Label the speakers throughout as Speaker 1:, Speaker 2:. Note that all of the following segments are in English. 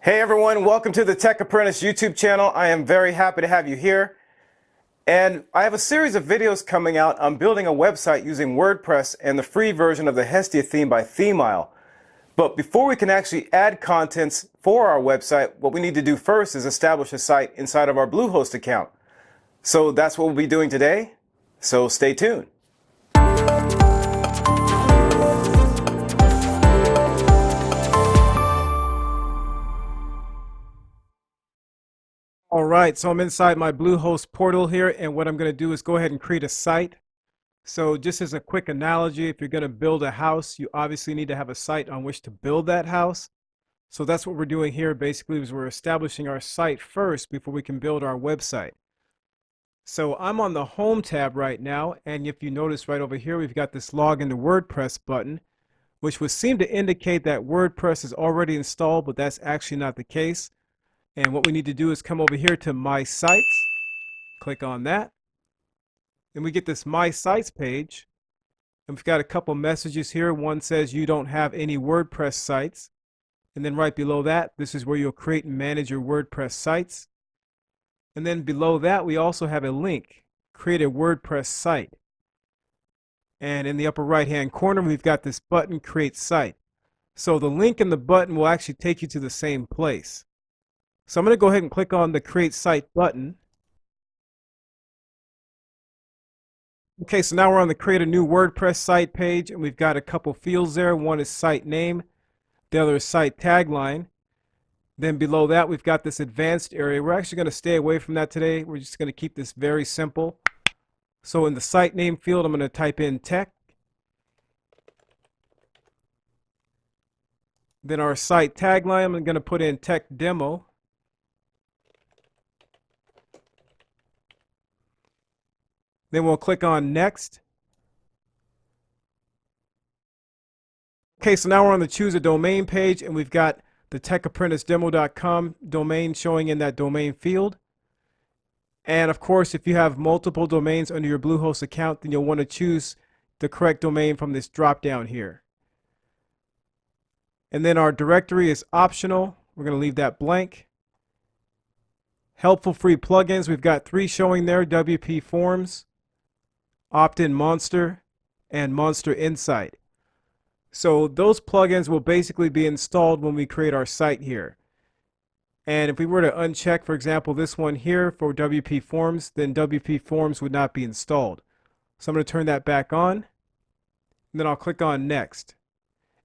Speaker 1: Hey everyone, welcome to the Tech Apprentice YouTube channel. I am very happy to have you here. And I have a series of videos coming out on building a website using WordPress and the free version of the Hestia theme by ThemeIsle. But before we can actually add contents for our website, what we need to do first is establish a site inside of our Bluehost account. So that's what we'll be doing today. So stay tuned. All right, so I'm inside my Bluehost portal here, and what I'm going to do is go ahead and create a site. So just as a quick analogy, if you're going to build a house, you obviously need to have a site on which to build that house. So that's what we're doing here basically, is we're establishing our site first before we can build our website. So I'm on the Home tab right now, and if you notice right over here, we've got this Log into WordPress button, which would seem to indicate that WordPress is already installed, but that's actually not the case. And what we need to do is come over here to My Sites, click on that, and we get this My Sites page, and we've got a couple messages here. One says you don't have any WordPress sites, and then right below that, this is where you'll create and manage your WordPress sites. And then below that, we also have a link, create a WordPress site. And in the upper right hand corner, we've got this button, Create Site. So the link and the button will actually take you to the same place. So I'm going to go ahead and click on the Create Site button. Okay, so now we're on the Create a New WordPress Site page, and we've got a couple fields there. One is site name, the other is site tagline. Then below that, we've got this advanced area. We're actually going to stay away from that today. We're just going to keep this very simple. So in the site name field, I'm going to type in tech. Then our site tagline, I'm going to put in tech demo. Then we'll click on Next. Okay, so now we're on the Choose a Domain page, and we've got the techapprentice.demo.com domain showing in that domain field. And of course, if you have multiple domains under your Bluehost account, then you'll want to choose the correct domain from this drop down here. And then our directory is optional. We're going to leave that blank. Helpful free plugins, we've got 3 showing there: WP Forms, Opt-in Monster, and Monster Insight. So those plugins will basically be installed when we create our site here. And if we were to uncheck, for example, this one here for WP Forms, then WP Forms would not be installed. So I'm going to turn that back on, and then I'll click on Next.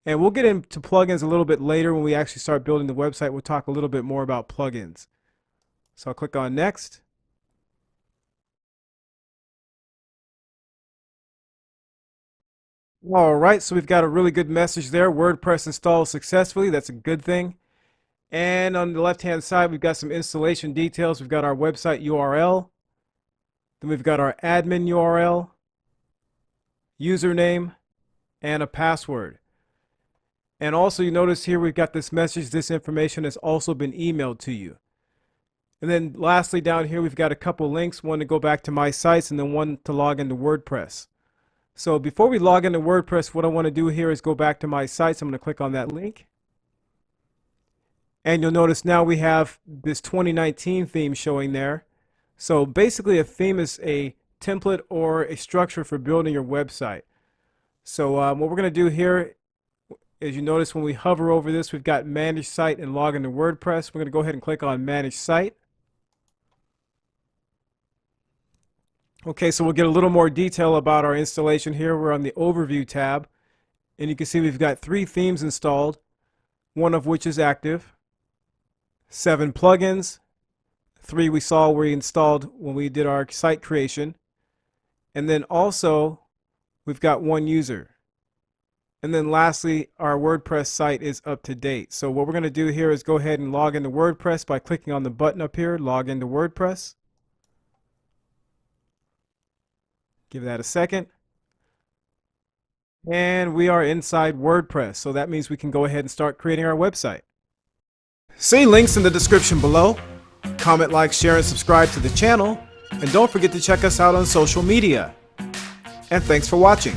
Speaker 1: And we'll get into plugins a little bit later when we actually start building the website. We'll talk a little bit more about plugins. So I'll click on Next. All right, so we've got a really good message there. WordPress installed successfully. That's a good thing. And on the left-hand side, we've got some installation details. We've got our website URL. Then we've got our admin URL, username, and a password. And also, you notice here we've got this message. This information has also been emailed to you. And then lastly, down here, we've got a couple links, one to go back to My Sites and then one to log into WordPress. So before we log into WordPress, what I want to do here is go back to My Sites. I'm going to click on that link. And you'll notice now we have this 2019 theme showing there. So basically, a theme is a template or a structure for building your website. So what we're going to do here is, you notice when we hover over this, we've got Manage Site and Log into WordPress. We're going to go ahead and click on Manage Site. Okay, so we'll get a little more detail about our installation here. We're on the Overview tab, and you can see we've got 3 themes installed, one of which is active, 7 plugins, 3 we saw we installed when we did our site creation, and then also we've got 1 user. And then lastly, our WordPress site is up to date. So what we're going to do here is go ahead and log into WordPress by clicking on the button up here, Log into WordPress. Give that a second. And we are inside WordPress, so that means we can go ahead and start creating our website. See links in the description below. Comment, like, share, and subscribe to the channel. And don't forget to check us out on social media. And thanks for watching.